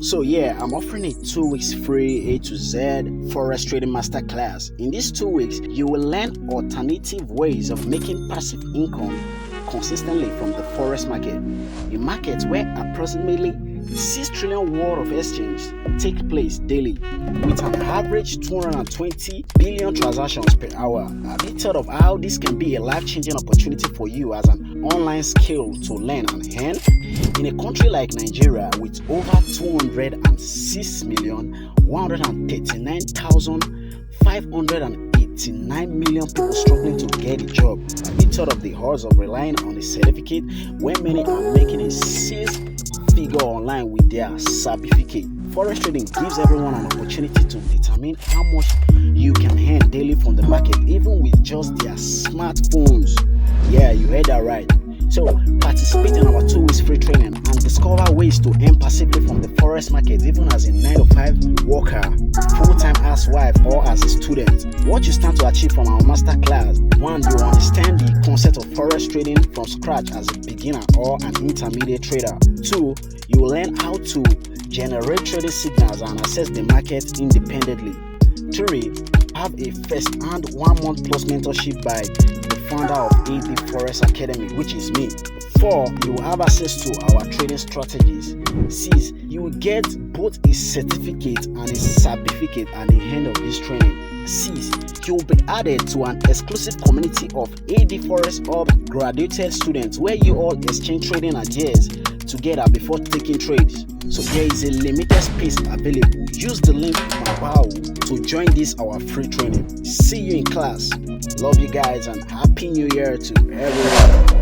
So yeah, I'm offering a 2 weeks free A to Z Forex trading masterclass. In these 2 weeks, you will learn alternative ways of making passive income consistently from the Forex market. A market where approximately 6 trillion worth of exchange take place daily with an average 220 billion transactions per hour. Have you thought of how this can be a life-changing opportunity for you as an online skill to learn and earn? In a country like Nigeria with over 206,139,589 people struggling to get a job, have you thought of the odds of relying on a certificate when many are making a six-figure online with their SABIFICATE? Forex trading gives everyone an opportunity to determine how much you can earn daily from the market, even with just their smartphones. Yeah, you heard that right. So participate in our 2 weeks free training and discover ways to earn passively from the Forex market, even as a 9-to-5 worker, full-time housewife, or as a student. What you stand to achieve from our masterclass: 1. You understand the concept of Forex trading from scratch as a beginner or an intermediate trader. 2. You will learn how to generate trading signals and assess the market independently. 3. Have a first-hand 1-month plus mentorship by the founder of Forex Academy, which is me. 4. You will have access to our trading strategies. 6. You will get both a certificate and a certificate at the end of this training. 6. You will be added to an exclusive community of 𝗙𝗿𝗱𝗶 graduated students where you all exchange trading ideas together before taking trades. So there is a limited space available. Use the link in my bio to join this our free training. See you in class. Love you guys and happy new year to everyone.